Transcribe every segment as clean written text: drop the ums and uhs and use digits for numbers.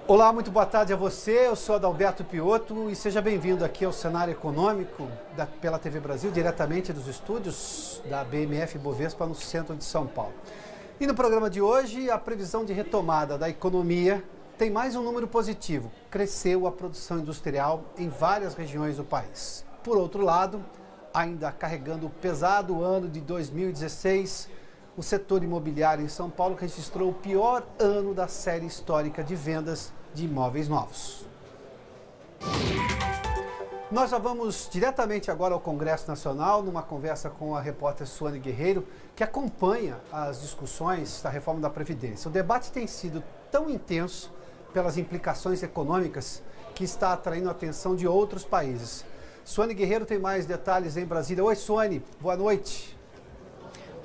Olá, muito boa tarde a você, eu sou Adalberto Piotto e seja bem-vindo aqui ao Cenário Econômico pela TV Brasil, diretamente dos estúdios da BMF Bovespa no centro de São Paulo. E no programa de hoje, a previsão de retomada da economia tem mais um número positivo, cresceu a produção industrial em várias regiões do país. Por outro lado, ainda carregando o pesado ano de 2016, o setor imobiliário em São Paulo registrou o pior ano da série histórica de vendas de imóveis novos. Nós já vamos diretamente agora ao Congresso Nacional, numa conversa com a repórter Suane Guerreiro, que acompanha as discussões da reforma da Previdência. O debate tem sido tão intenso pelas implicações econômicas que está atraindo a atenção de outros países. Suane Guerreiro tem mais detalhes em Brasília. Oi, Suane, boa noite.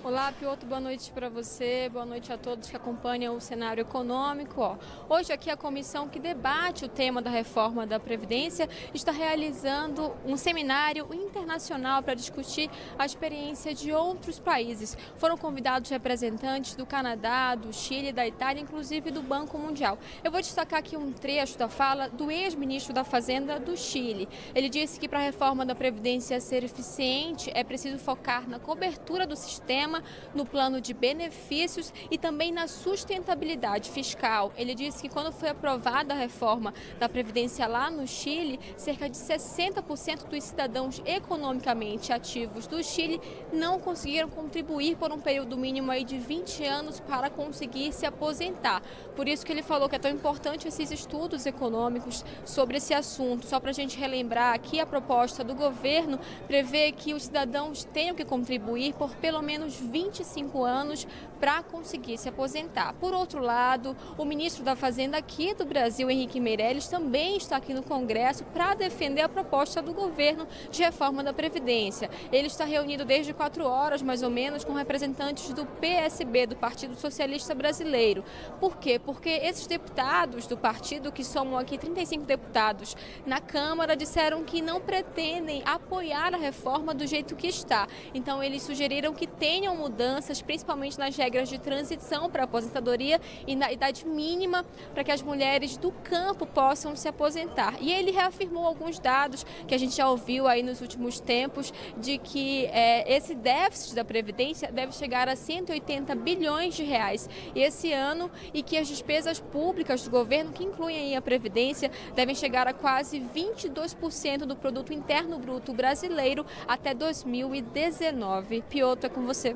Olá, Piotto, boa noite para você, boa noite a todos que acompanham o cenário econômico. Hoje aqui a comissão que debate o tema da reforma da Previdência está realizando um seminário internacional para discutir a experiência de outros países. Foram convidados representantes do Canadá, do Chile, da Itália, inclusive do Banco Mundial. Eu vou destacar aqui um trecho da fala do ex-ministro da Fazenda do Chile. Ele disse que para a reforma da Previdência ser eficiente é preciso focar na cobertura do sistema, no plano de benefícios e também na sustentabilidade fiscal. Ele disse que quando foi aprovada a reforma da Previdência lá no Chile, cerca de 60% dos cidadãos economicamente ativos do Chile não conseguiram contribuir por um período mínimo aí de 20 anos para conseguir se aposentar. Por isso que ele falou que é tão importante esses estudos econômicos sobre esse assunto. Só para a gente relembrar aqui, a proposta do governo prevê que os cidadãos tenham que contribuir por pelo menos 25 anos para conseguir se aposentar. Por outro lado, o ministro da Fazenda aqui do Brasil, Henrique Meirelles, também está aqui no Congresso para defender a proposta do governo de reforma da Previdência. Ele está reunido desde 4 horas, mais ou menos, com representantes do PSB, do Partido Socialista Brasileiro. Por quê? Porque esses deputados do partido, que somam aqui 35 deputados na Câmara, disseram que não pretendem apoiar a reforma do jeito que está. Então, eles sugeriram que tenham mudanças, principalmente nas regras de transição para a aposentadoria e na idade mínima para que as mulheres do campo possam se aposentar. E ele reafirmou alguns dados que a gente já ouviu aí nos últimos tempos, de que esse déficit da Previdência deve chegar a 180 bilhões de reais esse ano e que as despesas públicas do governo, que incluem aí a Previdência, devem chegar a quase 22% do produto interno bruto brasileiro até 2019. Piotto, é com você.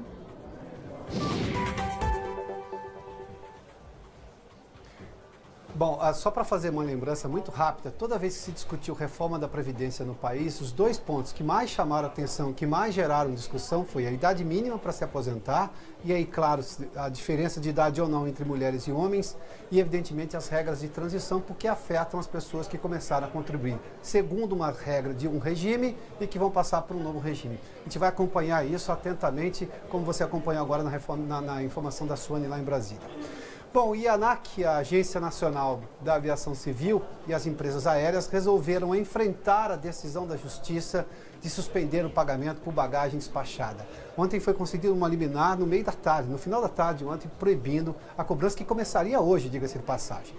Bom, só para fazer uma lembrança muito rápida, toda vez que se discutiu reforma da Previdência no país, os dois pontos que mais chamaram atenção, que mais geraram discussão, foi a idade mínima para se aposentar e aí, claro, a diferença de idade ou não entre mulheres e homens e, evidentemente, as regras de transição, porque afetam as pessoas que começaram a contribuir segundo uma regra de um regime e que vão passar para um novo regime. A gente vai acompanhar isso atentamente, como você acompanhou agora na informação da Suane lá em Brasília. Bom, e a ANAC, a Agência Nacional da Aviação Civil, e as empresas aéreas resolveram enfrentar a decisão da Justiça de suspender o pagamento por bagagem despachada. Ontem foi concedida uma liminar no meio da tarde, no final da tarde ontem, proibindo a cobrança que começaria hoje, diga-se de passagem.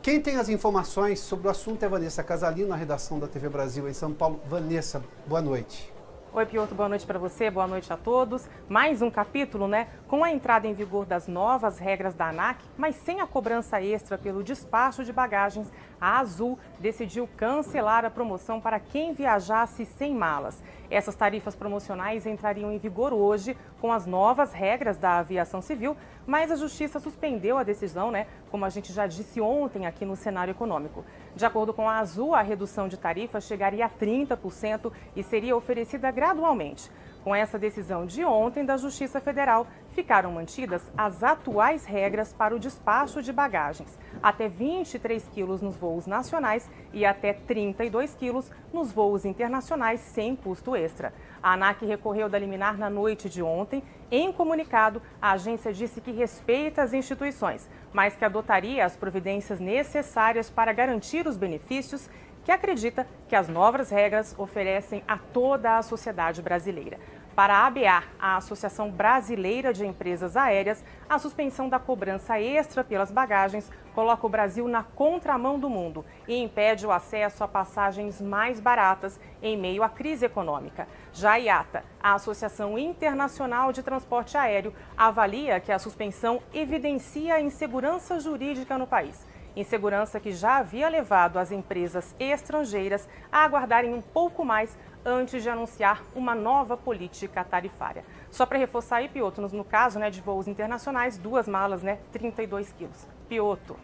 Quem tem as informações sobre o assunto é Vanessa Casalino, na redação da TV Brasil em São Paulo. Vanessa, boa noite. Oi, Piotto, boa noite para você, boa noite a todos. Mais um capítulo, né? Com a entrada em vigor das novas regras da ANAC, mas sem a cobrança extra pelo despacho de bagagens, a Azul decidiu cancelar a promoção para quem viajasse sem malas. Essas tarifas promocionais entrariam em vigor hoje com as novas regras da aviação civil, mas a Justiça suspendeu a decisão, né? Como a gente já disse ontem aqui no cenário econômico. De acordo com a Azul, a redução de tarifa chegaria a 30% e seria oferecida gradualmente. Com essa decisão de ontem da Justiça Federal, ficaram mantidas as atuais regras para o despacho de bagagens, até 23 quilos nos voos nacionais e até 32 quilos nos voos internacionais sem custo extra. A ANAC recorreu da liminar na noite de ontem. Em comunicado, a agência disse que respeita as instituições, mas que adotaria as providências necessárias para garantir os benefícios que acredita que as novas regras oferecem a toda a sociedade brasileira. Para a ABA, a Associação Brasileira de Empresas Aéreas, a suspensão da cobrança extra pelas bagagens coloca o Brasil na contramão do mundo e impede o acesso a passagens mais baratas em meio à crise econômica. Já a IATA, a Associação Internacional de Transporte Aéreo, avalia que a suspensão evidencia a insegurança jurídica no país. Insegurança que já havia levado as empresas estrangeiras a aguardarem um pouco mais antes de anunciar uma nova política tarifária. Só para reforçar aí, Pioto, no caso de voos internacionais, 2 malas, 32 quilos. Pioto.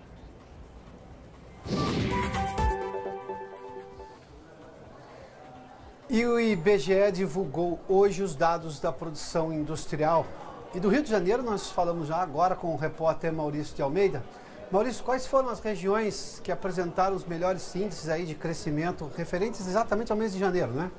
E o IBGE divulgou hoje os dados da produção industrial. E do Rio de Janeiro nós falamos já agora com o repórter Maurício de Almeida. Maurício, quais foram as regiões que apresentaram os melhores índices aí de crescimento referentes exatamente ao mês de janeiro, né?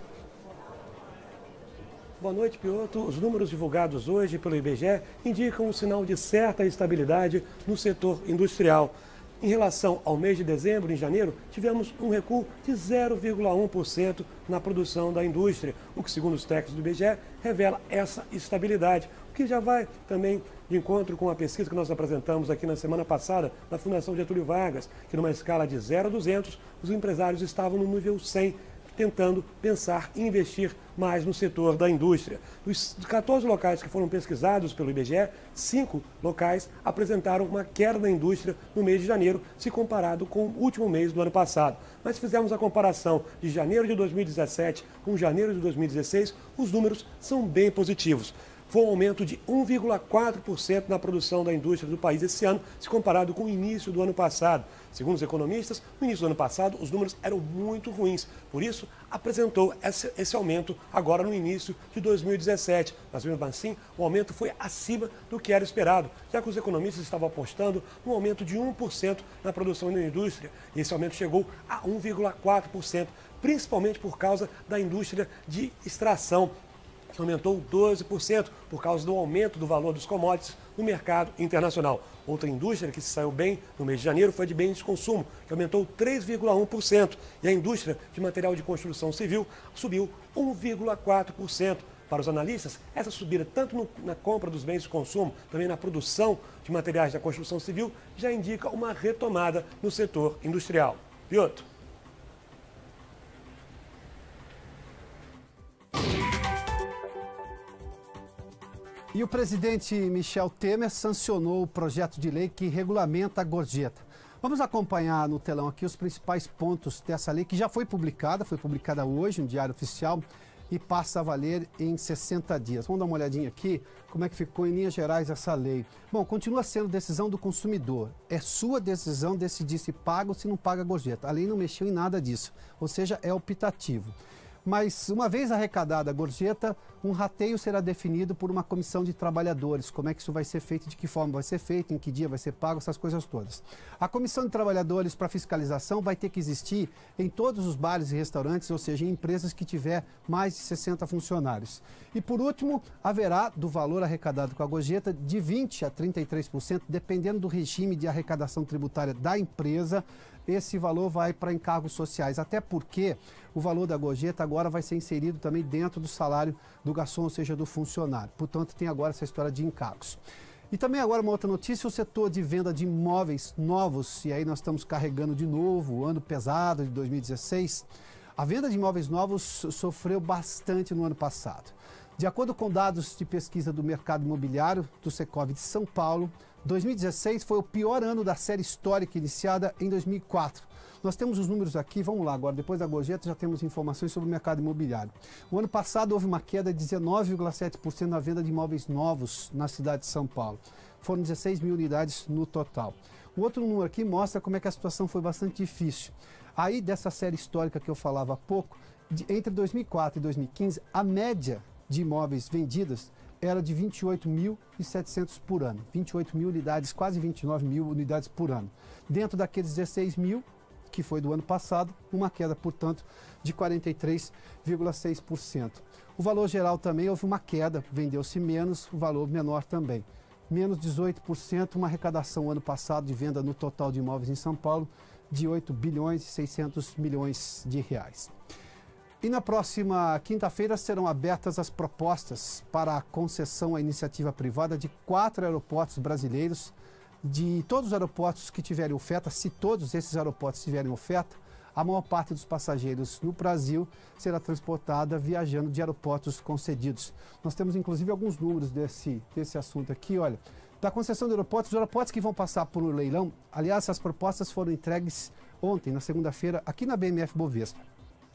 Boa noite, Pioto. Os números divulgados hoje pelo IBGE indicam um sinal de certa estabilidade no setor industrial. Em relação ao mês de dezembro, em janeiro, tivemos um recuo de 0,1% na produção da indústria, o que, segundo os técnicos do IBGE, revela essa estabilidade, o que já vai também de encontro com a pesquisa que nós apresentamos aqui na semana passada na Fundação Getúlio Vargas, que numa escala de 0 a 200, os empresários estavam no nível 100, tentando pensar em investir mais no setor da indústria. Dos 14 locais que foram pesquisados pelo IBGE, 5 locais apresentaram uma queda da indústria no mês de janeiro, se comparado com o último mês do ano passado. Mas se fizermos a comparação de janeiro de 2017 com janeiro de 2016, os números são bem positivos. Foi um aumento de 1,4% na produção da indústria do país esse ano, se comparado com o início do ano passado. Segundo os economistas, no início do ano passado, os números eram muito ruins. Por isso, apresentou esse aumento agora no início de 2017. Mas, mesmo assim, o aumento foi acima do que era esperado, já que os economistas estavam apostando no aumento de 1% na produção da indústria. E esse aumento chegou a 1,4%, principalmente por causa da indústria de extração, que aumentou 12% por causa do aumento do valor dos commodities no mercado internacional. Outra indústria que se saiu bem no mês de janeiro foi a de bens de consumo, que aumentou 3,1%. E a indústria de material de construção civil subiu 1,4%. Para os analistas, essa subida, tanto na compra dos bens de consumo, também na produção de materiais da construção civil, já indica uma retomada no setor industrial. Pioto. E o presidente Michel Temer sancionou o projeto de lei que regulamenta a gorjeta. Vamos acompanhar no telão aqui os principais pontos dessa lei que já foi publicada hoje no Diário Oficial e passa a valer em 60 dias. Vamos dar uma olhadinha aqui como é que ficou em linhas gerais essa lei. Bom, continua sendo decisão do consumidor. É sua decisão decidir se paga ou se não paga a gorjeta. A lei não mexeu em nada disso, ou seja, é optativo. Mas, uma vez arrecadada a gorjeta, um rateio será definido por uma comissão de trabalhadores. Como é que isso vai ser feito, de que forma vai ser feito, em que dia vai ser pago, essas coisas todas. A comissão de trabalhadores para fiscalização vai ter que existir em todos os bares e restaurantes, ou seja, em empresas que tiver mais de 60 funcionários. E, por último, haverá do valor arrecadado com a gorjeta de 20% a 33%, dependendo do regime de arrecadação tributária da empresa. Esse valor vai para encargos sociais, até porque o valor da gorjeta agora vai ser inserido também dentro do salário do garçom, ou seja, do funcionário. Portanto, tem agora essa história de encargos. E também agora uma outra notícia, o setor de venda de imóveis novos, e aí nós estamos carregando de novo o ano pesado de 2016. A venda de imóveis novos sofreu bastante no ano passado. De acordo com dados de pesquisa do mercado imobiliário do Secov de São Paulo, 2016 foi o pior ano da série histórica iniciada em 2004. Nós temos os números aqui, vamos lá agora, depois da gorjeta já temos informações sobre o mercado imobiliário. O ano passado houve uma queda de 19,7% na venda de imóveis novos na cidade de São Paulo. Foram 16 mil unidades no total. O outro número aqui mostra como é que a situação foi bastante difícil. Aí, dessa série histórica que eu falava há pouco, entre 2004 e 2015, a média de imóveis vendidas era de 28.700 por ano, 28 mil unidades, quase 29 mil unidades por ano. Dentro daqueles 16 mil, que foi do ano passado, uma queda, portanto, de 43,6%. O valor geral também houve uma queda, vendeu-se menos, o valor menor também. Menos 18%, uma arrecadação ano passado de venda no total de imóveis em São Paulo de 8 bilhões e 600 milhões de reais. E na próxima quinta-feira serão abertas as propostas para a concessão à iniciativa privada de 4 aeroportos brasileiros. De todos os aeroportos que tiverem oferta, se todos esses aeroportos tiverem oferta, a maior parte dos passageiros no Brasil será transportada viajando de aeroportos concedidos. Nós temos inclusive alguns números desse assunto aqui, olha. Da concessão de aeroportos, os aeroportos que vão passar por um leilão, aliás, essas propostas foram entregues ontem, na segunda-feira, aqui na BMF Bovespa,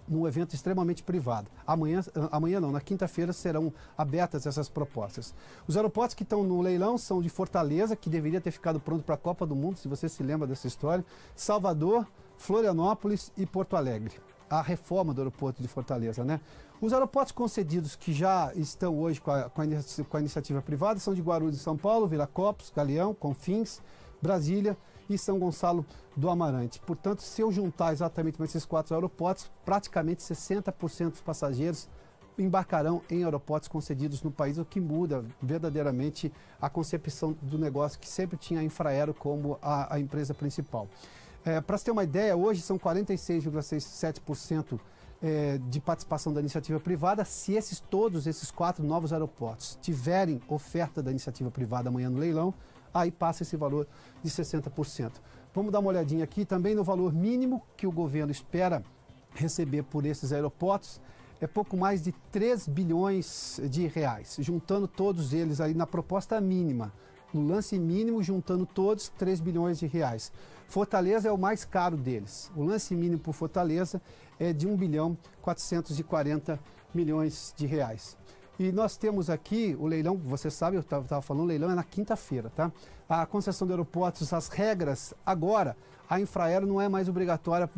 num evento extremamente privado. Amanhã não, na quinta-feira serão abertas essas propostas. Os aeroportos que estão no leilão são de Fortaleza, que deveria ter ficado pronto para a Copa do Mundo, se você se lembra dessa história, Salvador, Florianópolis e Porto Alegre. A reforma do aeroporto de Fortaleza, né? Os aeroportos concedidos que já estão hoje com a iniciativa privada são de Guarulhos e São Paulo, Viracopos, Galeão, Confins, Brasília e São Gonçalo do Amarante. Portanto, se eu juntar exatamente esses 4 aeroportos, praticamente 60% dos passageiros embarcarão em aeroportos concedidos no país, o que muda verdadeiramente a concepção do negócio, que sempre tinha a Infraero como a empresa principal. Para se ter uma ideia, hoje são 46,67% de participação da iniciativa privada. Se todos esses 4 novos aeroportos tiverem oferta da iniciativa privada amanhã no leilão, aí passa esse valor de 60%. Vamos dar uma olhadinha aqui também no valor mínimo que o governo espera receber por esses aeroportos. É pouco mais de 3 bilhões de reais, juntando todos eles aí na proposta mínima. No lance mínimo, juntando todos, 3 bilhões de reais. Fortaleza é o mais caro deles. O lance mínimo por Fortaleza é de 1 bilhão 440 milhões de reais. E nós temos aqui o leilão, você sabe, eu estava falando, o leilão é na quinta-feira, tá? A concessão de aeroportos, as regras, agora, a Infraero não é mais obrigatório a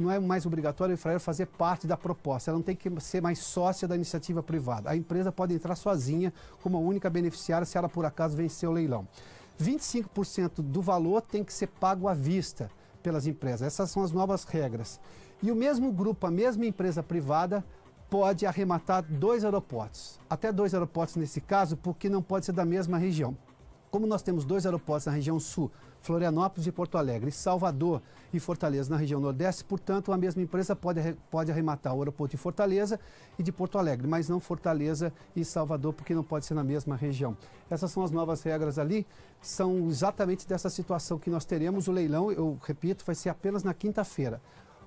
Infraero fazer parte da proposta, ela não tem que ser mais sócia da iniciativa privada. A empresa pode entrar sozinha como a única beneficiária se ela por acaso vencer o leilão. 25% do valor tem que ser pago à vista pelas empresas, essas são as novas regras. E o mesmo grupo, a mesma empresa privada, pode arrematar 2 aeroportos, até 2 aeroportos nesse caso, porque não pode ser da mesma região. Como nós temos 2 aeroportos na região sul, Florianópolis e Porto Alegre, Salvador e Fortaleza na região nordeste, portanto, a mesma empresa pode arrematar o aeroporto de Fortaleza e de Porto Alegre, mas não Fortaleza e Salvador, porque não pode ser na mesma região. Essas são as novas regras ali, são exatamente dessa situação que nós teremos. O leilão, eu repito, vai ser apenas na quinta-feira.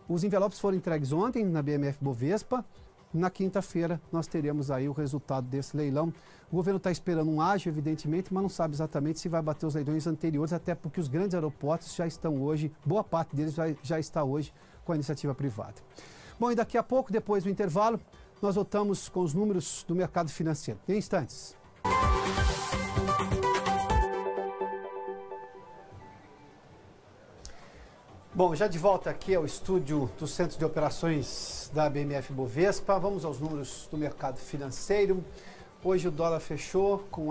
Os envelopes foram entregues ontem na BMF Bovespa. Na quinta-feira nós teremos aí o resultado desse leilão. O governo está esperando um ágio, evidentemente, mas não sabe exatamente se vai bater os leilões anteriores, até porque os grandes aeroportos já estão hoje, boa parte deles já está hoje com a iniciativa privada. Bom, e daqui a pouco, depois do intervalo, nós voltamos com os números do mercado financeiro. Em instantes. Bom, já de volta aqui ao estúdio do Centro de Operações da BMF Bovespa. Vamos aos números do mercado financeiro. Hoje o dólar fechou com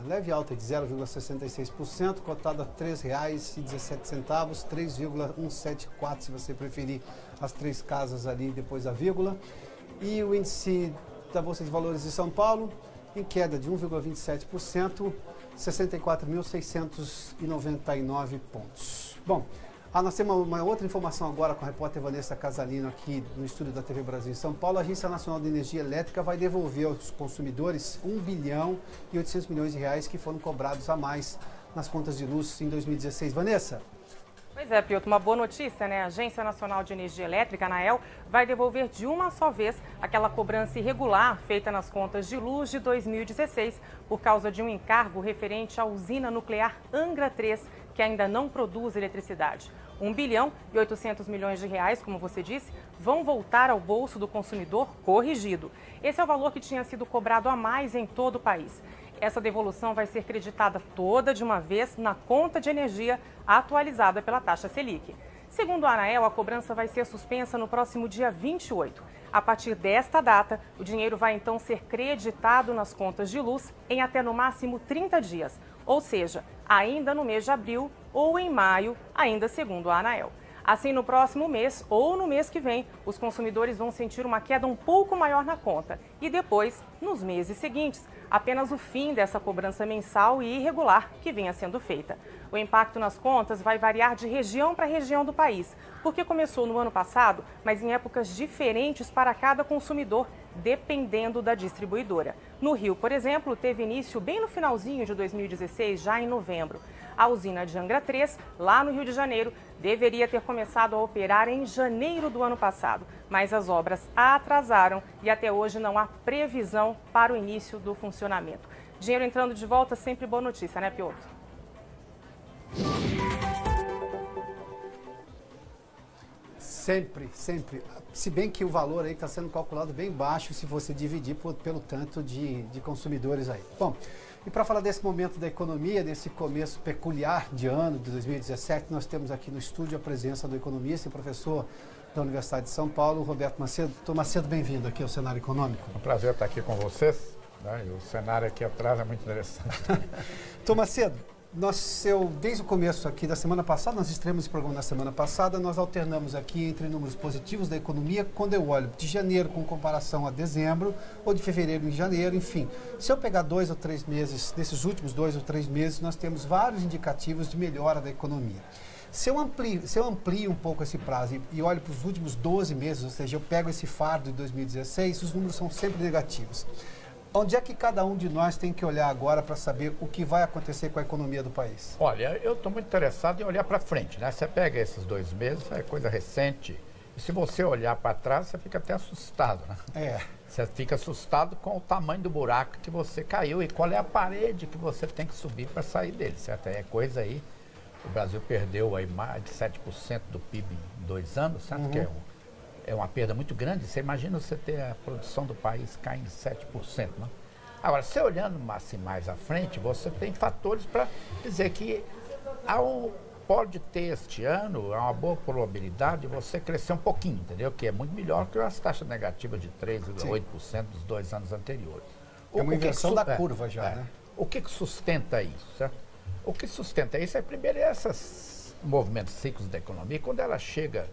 leve alta de 0,66%, cotado a R$ 3,17, 3,174 se você preferir as 3 casas ali depois da vírgula. E o índice da Bolsa de Valores de São Paulo em queda de 1,27%, 64.699 pontos. Bom, nós temos uma outra informação agora com a repórter Vanessa Casalino aqui no estúdio da TV Brasil em São Paulo. A Agência Nacional de Energia Elétrica vai devolver aos consumidores 1 bilhão e 800 milhões de reais que foram cobrados a mais nas contas de luz em 2016. Vanessa? Pois é, Piotr, uma boa notícia, né? A Agência Nacional de Energia Elétrica, a ANEEL, vai devolver de uma só vez aquela cobrança irregular feita nas contas de luz de 2016 por causa de um encargo referente à usina nuclear Angra 3, que ainda não produz eletricidade. 1 bilhão e 800 milhões de reais, como você disse, vão voltar ao bolso do consumidor corrigido. Esse é o valor que tinha sido cobrado a mais em todo o país. Essa devolução vai ser creditada toda de uma vez na conta de energia atualizada pela taxa Selic. Segundo a ANEEL, a cobrança vai ser suspensa no próximo dia 28. A partir desta data, o dinheiro vai então ser creditado nas contas de luz em até no máximo 30 dias, ou seja, ainda no mês de abril ou em maio, ainda segundo a Anael. Assim, no próximo mês ou no mês que vem, os consumidores vão sentir uma queda um pouco maior na conta. E depois, nos meses seguintes, apenas o fim dessa cobrança mensal e irregular que vinha sendo feita. O impacto nas contas vai variar de região para região do país, porque começou no ano passado, mas em épocas diferentes para cada consumidor, dependendo da distribuidora. No Rio, por exemplo, teve início bem no finalzinho de 2016, já em novembro. A usina de Angra 3, lá no Rio de Janeiro, deveria ter começado a operar em janeiro do ano passado, mas as obras atrasaram e até hoje não há previsão para o início do funcionamento. Dinheiro entrando de volta, sempre boa notícia, né, Piotr? Sempre, sempre. Se bem que o valor aí está sendo calculado bem baixo se você dividir pelo tanto de consumidores aí. Bom, e para falar desse momento da economia, desse começo peculiar de ano de 2017, nós temos aqui no estúdio a presença do economista e professor da Universidade de São Paulo, Roberto Macedo. Doutor Macedo, bem-vindo aqui ao Cenário Econômico. É um prazer estar aqui com vocês, né? E o cenário aqui atrás é muito interessante. Doutor Macedo, desde o começo aqui da semana passada, nós estreamos esse programa na semana passada, nós alternamos aqui entre números positivos da economia, quando eu olho de janeiro com comparação a dezembro, ou de fevereiro em janeiro, enfim. Se eu pegar 2 ou 3 meses, desses últimos 2 ou 3 meses, nós temos vários indicativos de melhora da economia. Se eu amplio um pouco esse prazo e olho para os últimos 12 meses, ou seja, eu pego esse fardo de 2016, os números são sempre negativos. Onde é que cada um de nós tem que olhar agora para saber o que vai acontecer com a economia do país? Olha, eu estou muito interessado em olhar para frente, né? Você pega esses 2 meses, é coisa recente, e se você olhar para trás, você fica até assustado, né? É. Você fica assustado com o tamanho do buraco que você caiu e qual é a parede que você tem que subir para sair dele, certo? É coisa aí, o Brasil perdeu aí mais de 7% do PIB em 2 anos, certo? Uhum. Que é uma perda muito grande. Você imagina você ter a produção do país caindo 7%, né? Agora, você olhando assim mais à frente, você tem fatores para dizer que pode ter este ano, há uma boa probabilidade de você crescer um pouquinho, entendeu? Que é muito melhor que as taxas negativas de 3,8% dos 2 anos anteriores. É uma inversão da curva já, né? O que sustenta isso, certo? O que sustenta isso é, primeiro, esses movimentos ciclos da economia. Quando ela chega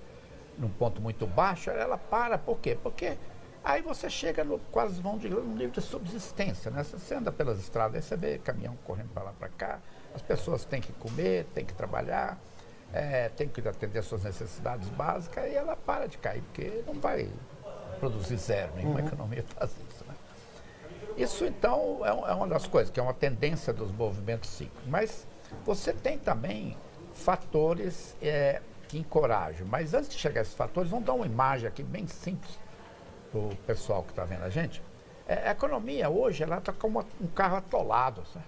num ponto muito baixo, ela para. Por quê? Porque aí você chega quase vão de um nível de subsistência, né? Você anda pelas estradas, aí você vê caminhão correndo para lá para cá, as pessoas têm que comer, têm que trabalhar, têm que atender suas necessidades básicas, e ela para de cair, porque não vai produzir zero, nenhuma economia faz isso, né? Isso, então, é uma das coisas, que é uma tendência dos movimentos cíclicos. Mas você tem também fatores que encorajam. Mas antes de chegar a esses fatores, vamos dar uma imagem aqui bem simples para o pessoal que está vendo a gente. A economia hoje, ela está como um carro atolado, certo?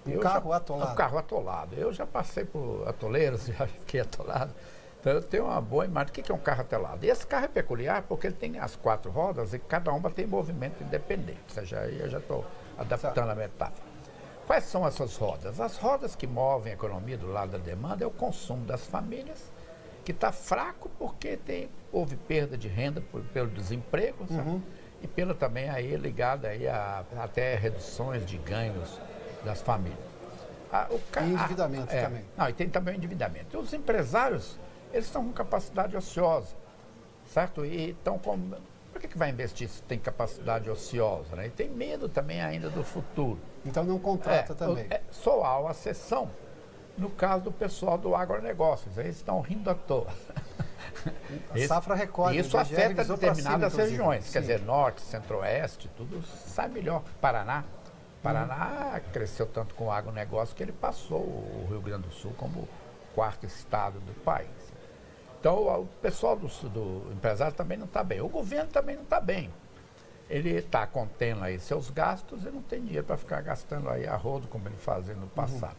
Um carro atolado? Um carro atolado. Eu já passei por atoleiros, já fiquei atolado. Então eu tenho uma boa imagem. O que é um carro atolado? E esse carro é peculiar porque ele tem as 4 rodas e cada uma tem movimento independente. Ou seja, aí eu já estou adaptando a metáfora. Quais são essas rodas? As rodas que movem a economia do lado da demanda é o consumo das famílias, que está fraco porque houve perda de renda pelo desemprego, sabe? E pela também aí ligada aí até reduções de ganhos das famílias. E endividamento também. Não, e tem também o endividamento. E os empresários, eles estão com capacidade ociosa, certo? E estão com... Por que vai investir se tem capacidade ociosa, né? E tem medo também ainda do futuro. Então não contrata também. Só há uma exceção no caso do pessoal do agronegócios. Eles estão rindo à toa. A safra recorde. Isso afeta determinadas regiões. Sim. Quer dizer, norte, centro-oeste, tudo sai melhor. Paraná cresceu tanto com o agronegócio que ele passou o Rio Grande do Sul como o 4º estado do país. Então, o pessoal do empresário também não está bem. O governo também não está bem. Ele está contendo aí seus gastos e não tem dinheiro para ficar gastando aí a rodo, como ele fazia no passado.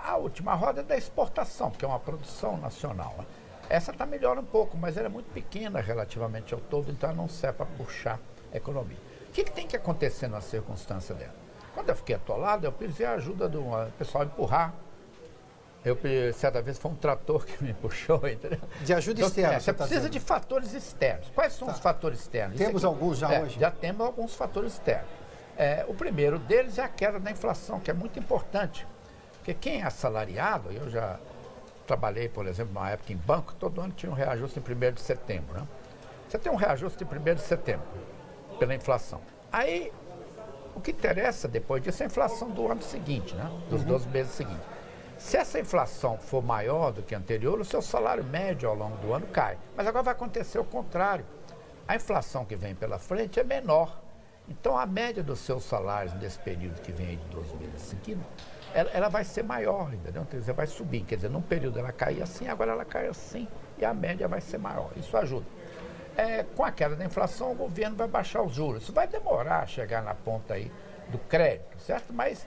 A última roda é da exportação, que é uma produção nacional, né? Essa está melhor um pouco, mas ela é muito pequena relativamente ao todo, então ela não serve para puxar a economia. O que tem que acontecer numa circunstância dela? Quando eu fiquei atolado, eu pedi a ajuda do pessoal a empurrar Certa vez foi um trator que me puxou, entendeu? De ajuda externa. Você precisa de fatores externos. Quais são os fatores externos? Temos alguns já hoje? Já temos alguns fatores externos. O primeiro deles é a queda da inflação, que é muito importante. Porque quem é assalariado, eu já trabalhei, por exemplo, numa época em banco, todo ano tinha um reajuste em 1º de setembro. Né? Você tem um reajuste em 1º de setembro, pela inflação. Aí, o que interessa depois disso é a inflação do ano seguinte, né? Dos 12 meses seguintes. Se essa inflação for maior do que a anterior, o seu salário médio ao longo do ano cai. Mas agora vai acontecer o contrário. A inflação que vem pela frente é menor. Então, a média dos seus salários nesse período que vem aí de 12 meses seguidos, ela vai ser maior, entendeu? Quer dizer, vai subir. Quer dizer, num período ela caía assim, agora ela cai assim e a média vai ser maior. Isso ajuda. Com a queda da inflação, o governo vai baixar os juros. Isso vai demorar a chegar na ponta aí do crédito, certo? Mas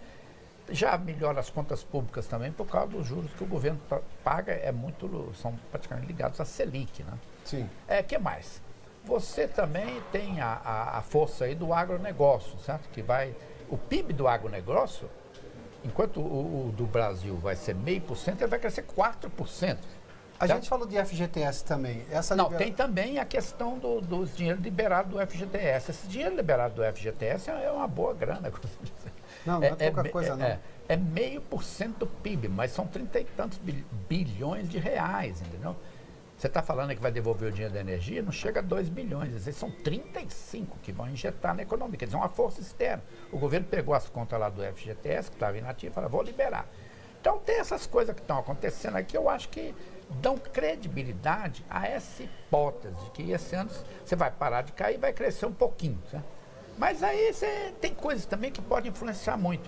já melhora as contas públicas também por causa dos juros que o governo paga, são praticamente ligados à Selic, né? Sim. Que mais? Você também tem a força aí do agronegócio, certo? Que o PIB do agronegócio, enquanto o do Brasil vai ser 0,5%, ele vai crescer 4%. A gente falou de FGTS também. Tem também a questão dos dinheiros liberados do FGTS. Esse dinheiro liberado do FGTS é uma boa grana. Não é pouca coisa, não. É 0,5% do PIB, mas são 30 e tantos bilhões de reais, entendeu? Você está falando que vai devolver o dinheiro da energia, não chega a 2 bilhões, quer dizer, são 35 que vão injetar na economia, quer dizer, uma força externa. O governo pegou as contas lá do FGTS, que estava inativo, e falou, vou liberar. Então tem essas coisas que estão acontecendo aqui, eu acho que dão credibilidade a essa hipótese de que esse ano você vai parar de cair e vai crescer um pouquinho, certo? Mas aí tem coisas também que podem influenciar muito.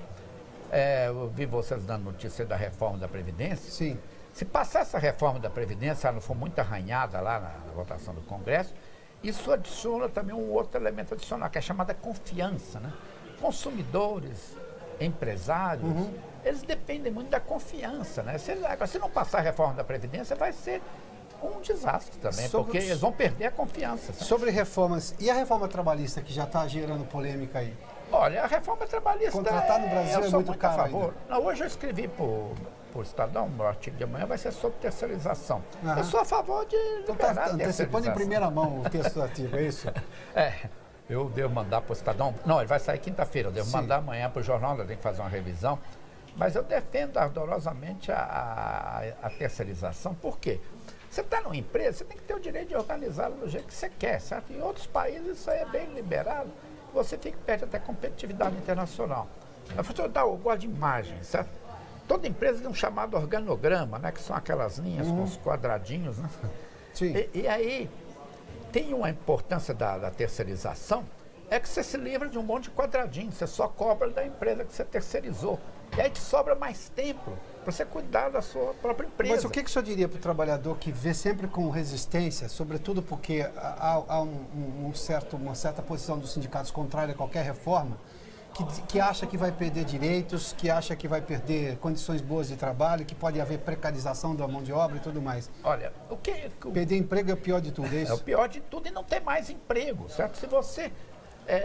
Eu vi vocês dando notícia da reforma da Previdência. Sim. Se passar essa reforma da Previdência, ela não for muito arranhada lá na votação do Congresso, isso adiciona também um outro elemento adicional, que é a chamada confiança, né? Consumidores, empresários, eles dependem muito da confiança, né? Se não passar a reforma da Previdência, vai ser um desastre também, porque eles vão perder a confiança. Sabe? Sobre reformas, e a reforma trabalhista que já está gerando polêmica aí? Olha, a reforma trabalhista... Contratar no Brasil é muito caro ainda. Não, hoje eu escrevi por Estadão, o meu artigo de amanhã vai ser sobre terceirização. Eu sou a favor de liberar a antecipando em primeira mão o texto do artigo, é isso? Eu devo mandar para o Estadão. Não, ele vai sair quinta-feira, eu devo mandar amanhã para o jornal, eu tenho que fazer uma revisão. Mas eu defendo ardorosamente a terceirização. Por quê? Você está numa empresa, você tem que ter o direito de organizá-la do jeito que você quer, certo? Em outros países isso aí é bem liberado, você perde até competitividade internacional. Eu gosto de imagem, certo? Toda empresa tem um chamado organograma, né? Que são aquelas linhas com os quadradinhos, né? Sim. E aí tem uma importância da terceirização, é que você se livra de um monte de quadradinhos, você só cobra da empresa que você terceirizou. E aí te sobra mais tempo para você cuidar da sua própria empresa. Mas o que o senhor diria para o trabalhador que vê sempre com resistência, sobretudo porque há uma certa posição dos sindicatos contrária a qualquer reforma, que acha que vai perder direitos, que acha que vai perder condições boas de trabalho, que pode haver precarização da mão de obra e tudo mais? Olha, perder emprego é o pior de tudo, é isso? É o pior de tudo e não ter mais emprego, certo? Se você...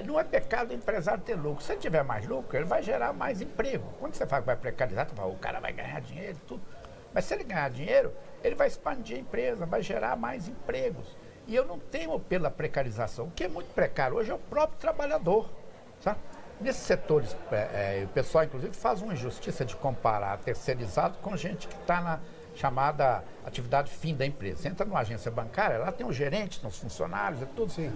não é pecado o empresário ter lucro. Se ele tiver mais lucro, ele vai gerar mais emprego. Quando você fala que vai precarizar, você fala, o cara vai ganhar dinheiro e tudo. Mas se ele ganhar dinheiro, ele vai expandir a empresa, vai gerar mais empregos. E eu não temo pela precarização. O que é muito precário hoje é o próprio trabalhador, sabe? Nesses setores, o pessoal, inclusive, faz uma injustiça de comparar terceirizado com gente que está na chamada atividade fim da empresa. Você entra numa agência bancária, lá tem os gerentes, tem os funcionários e tudo. Sim.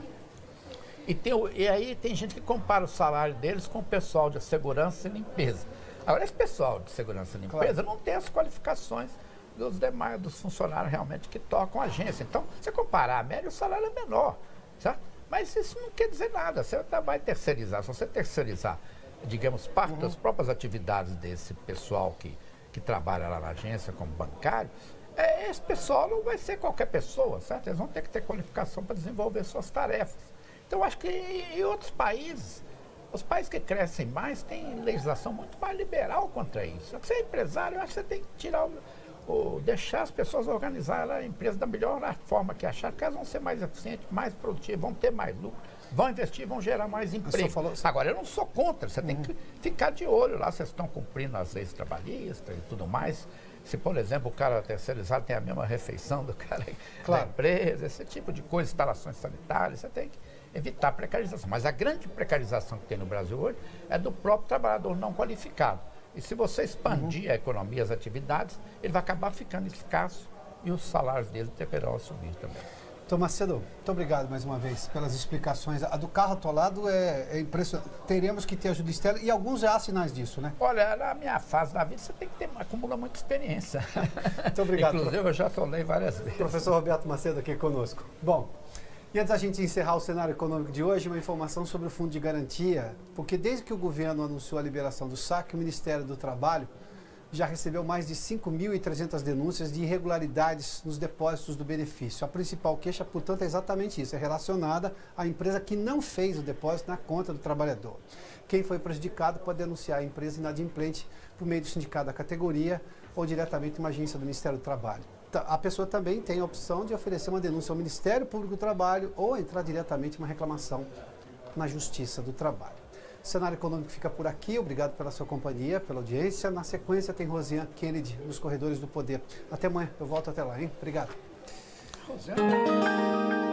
E aí tem gente que compara o salário deles com o pessoal de segurança e limpeza. Agora, esse pessoal de segurança e limpeza não tem as qualificações dos funcionários realmente que tocam a agência. Então, você comparar a média, o salário é menor, certo? Mas isso não quer dizer nada, você vai terceirizar. Se você terceirizar, digamos, parte das próprias atividades desse pessoal que trabalha lá na agência como bancário, esse pessoal não vai ser qualquer pessoa, certo? Eles vão ter que ter qualificação para desenvolver suas tarefas. Então, acho que em outros países, os países que crescem mais têm legislação muito mais liberal contra isso. Se você é empresário, eu acho que você tem que deixar as pessoas organizar a empresa da melhor forma que achar, porque elas vão ser mais eficientes, mais produtivas, vão ter mais lucro, vão investir, vão gerar mais emprego. Agora, eu não sou contra, você tem que ficar de olho lá, vocês estão cumprindo as leis trabalhistas e tudo mais. Se, por exemplo, o cara terceirizado tem a mesma refeição do cara Claro. da empresa, esse tipo de coisa, instalações sanitárias, você tem que evitar a precarização. Mas a grande precarização que tem no Brasil hoje é do próprio trabalhador não qualificado. E se você expandir a economia, as atividades, ele vai acabar ficando escasso e os salários dele deverão subir também. Doutor Macedo, muito obrigado mais uma vez pelas explicações. A do carro atolado é impressionante. Teremos que ter ajuda externa e alguns já há sinais disso, né? Olha, na minha fase da vida você tem que acumular muita experiência. Muito obrigado. Inclusive eu já atolei várias vezes. Professor Roberto Macedo aqui conosco. Bom, e antes da gente encerrar o cenário econômico de hoje, uma informação sobre o Fundo de Garantia, porque desde que o governo anunciou a liberação do saque, o Ministério do Trabalho já recebeu mais de 5.300 denúncias de irregularidades nos depósitos do benefício. A principal queixa, portanto, é exatamente isso, é relacionada à empresa que não fez o depósito na conta do trabalhador. Quem foi prejudicado pode denunciar a empresa inadimplente por meio do sindicato da categoria ou diretamente uma agência do Ministério do Trabalho. A pessoa também tem a opção de oferecer uma denúncia ao Ministério Público do Trabalho ou entrar diretamente uma reclamação na Justiça do Trabalho. O cenário econômico fica por aqui. Obrigado pela sua companhia, pela audiência. Na sequência tem Rosiane Kennedy nos Corredores do Poder. Até amanhã. Eu volto até lá, hein? Obrigado. Rosiane.